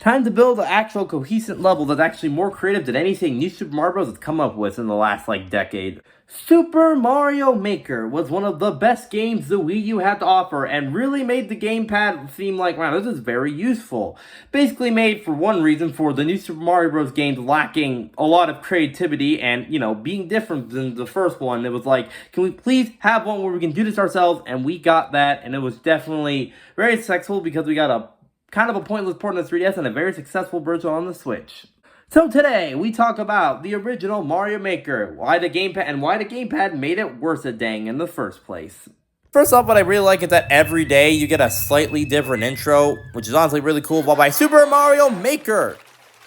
Time to build an actual cohesive level that's actually more creative than anything New Super Mario Bros. Has come up with in the last, decade. Super Mario Maker was one of the best games the Wii U had to offer and really made the gamepad seem like, wow, this is very useful. Basically made for one reason, for the New Super Mario Bros. Games lacking a lot of creativity and, being different than the first one. It was like, can we please have one where we can do this ourselves? And we got that, and it was definitely very successful because we got a kind of a pointless port on the 3DS and a very successful version on the Switch. So today, we talk about the original Mario Maker, why the gamepad made it worth a dang in the first place. First off, what I really like is that every day you get a slightly different intro, which is honestly really cool, by Super Mario Maker.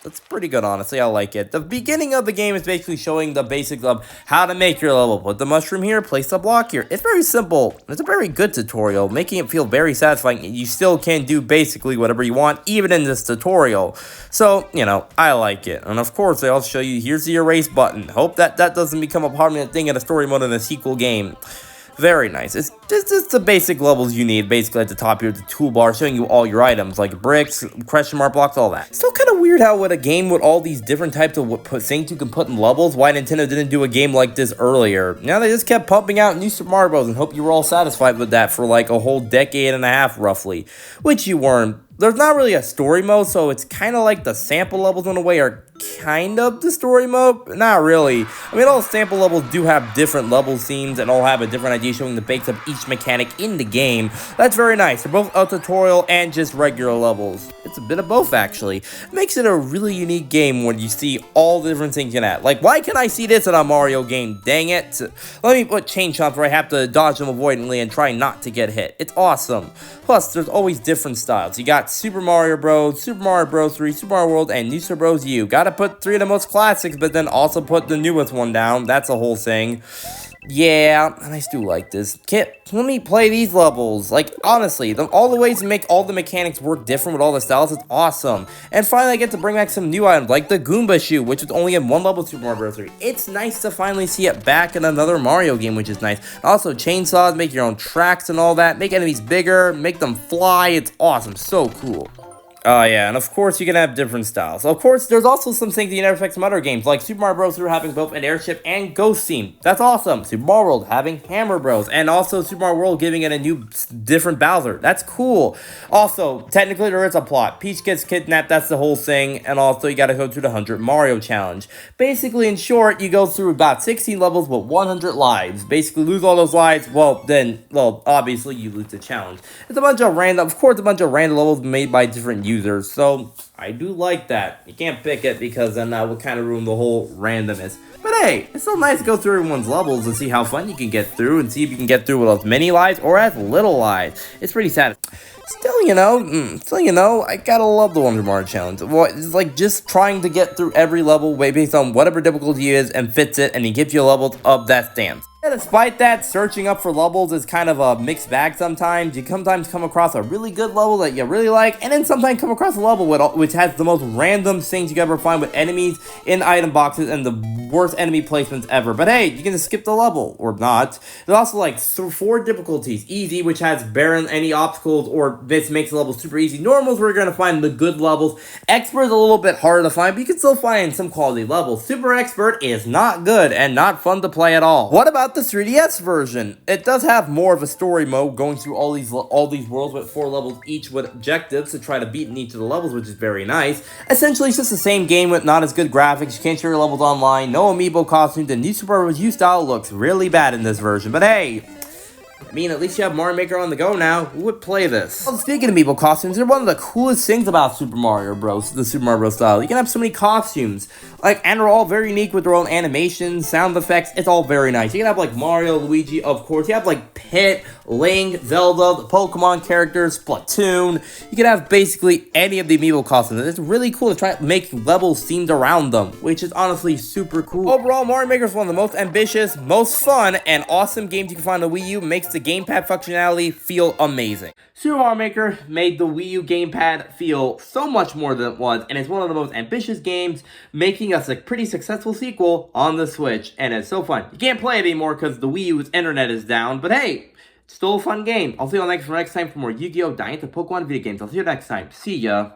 That's pretty good, honestly. I like it. The beginning of the game is basically showing the basics of how to make your level. Put the mushroom here, place the block here. It's very simple. It's a very good tutorial, making it feel very satisfying. You still can do basically whatever you want, even in this tutorial. So, I like it. And of course, they also show you, here's the erase button. Hope that doesn't become a permanent thing in a story mode in a sequel game. Very nice. It's just the basic levels you need. Basically, at the top here, the toolbar showing you all your items, like bricks, question mark blocks, all that. Still kind of weird how with a game with all these different types of things you can put in levels, why Nintendo didn't do a game like this earlier. Now they just kept pumping out new Super Mario Bros. And hope you were all satisfied with that for like a whole decade and a half, roughly. Which you weren't. There's not really a story mode, so it's kind of like the sample levels in a way are kind of the story mode. Not really. I mean, all sample levels do have different level themes and all have a different idea showing the base of each mechanic in the game. That's very nice. They're both a tutorial and just regular levels. It's a bit of both, actually. It makes it a really unique game when you see all the different things in it. Like, why can I see this in a Mario game? Dang it. Let me put chain chomps where I have to dodge them avoidantly and try not to get hit. It's awesome. Plus, there's always different styles. You got Super Mario Bros., Super Mario Bros. 3, Super Mario World, and New Super Bros. U. Gotta put 3 of the most classics, but then also put the newest one down. That's a whole thing. Yeah, and I still like this. Let me play these levels. Like, honestly, all the ways to make all the mechanics work different with all the styles, it's awesome. And finally, I get to bring back some new items, like the Goomba Shoe, which was only in one level of Super Mario Bros. 3. It's nice to finally see it back in another Mario game, which is nice. Also, chainsaws, make your own tracks and all that, make enemies bigger, make them fly. It's awesome, so cool. Oh yeah, and of course you can have different styles. Of course, there's also some things that you never expect from other games, like Super Mario Bros. 3 having both an airship and ghost theme. That's awesome. Super Mario World having Hammer Bros. And also Super Mario World giving it a new, different Bowser. That's cool. Also, technically there is a plot. Peach gets kidnapped, that's the whole thing. And also you gotta go through the 100 Mario Challenge. Basically, in short, you go through about 16 levels with 100 lives. Basically, lose all those lives, well, obviously you lose the challenge. It's a bunch of random levels made by different users. So I do like that. You can't pick it because then that would kind of ruin the whole randomness. But hey, it's still nice to go through everyone's levels and see how fun you can get through and see if you can get through with as many lives or as little lives. It's pretty sad. Still, I gotta love the 100 Mario Challenge. Well, it's like just trying to get through every level based on whatever difficulty is and fits it, and he gives you a level of that stance. And despite that, searching up for levels is kind of a mixed bag sometimes. You sometimes come across a really good level that you really like, and then sometimes come across a level which has the most random things you can ever find with enemies in item boxes and the worst enemy placements ever. But hey, you can just skip the level, or not. There's also like 4 difficulties. Easy, which has barren any obstacles, or this makes the level super easy. Normals, where you're going to find the good levels. Expert is a little bit harder to find, but you can still find some quality levels. Super Expert is not good and not fun to play at all. What about the 3DS version? It does have more of a story mode, going through all these worlds with 4 levels each with objectives to try to beat in each of the levels, which is very nice. Essentially, it's just the same game with not as good graphics. You can't share your levels online, no amiibo costumes, and New Super Mario Bros. U style looks really bad in this version. But hey, I mean, at least you have Mario Maker on the go now. Who would play this? Well, speaking of amiibo costumes, they're one of the coolest things about Super Mario Bros., the Super Mario Bros. Style. You can have so many costumes, and they're all very unique with their own animations, sound effects. It's all very nice. You can have, Mario, Luigi, of course. You have, Pit, Link, Zelda, the Pokemon characters, Splatoon. You can have basically any of the amiibo costumes. It's really cool to try to make levels themed around them, which is honestly super cool. Overall, Mario Maker is one of the most ambitious, most fun, and awesome games you can find on the Wii U. Makes the gamepad functionality feel amazing. Super Mario Maker made the Wii U gamepad feel so much more than it was, and it's one of the most ambitious games, making us a pretty successful sequel on the Switch, and it's so fun. You can't play it anymore because the Wii U's internet is down, but hey, it's still a fun game. I'll see you all next time for more Yu-Gi-Oh! Diamond Pokemon video games. I'll see you next time. See ya.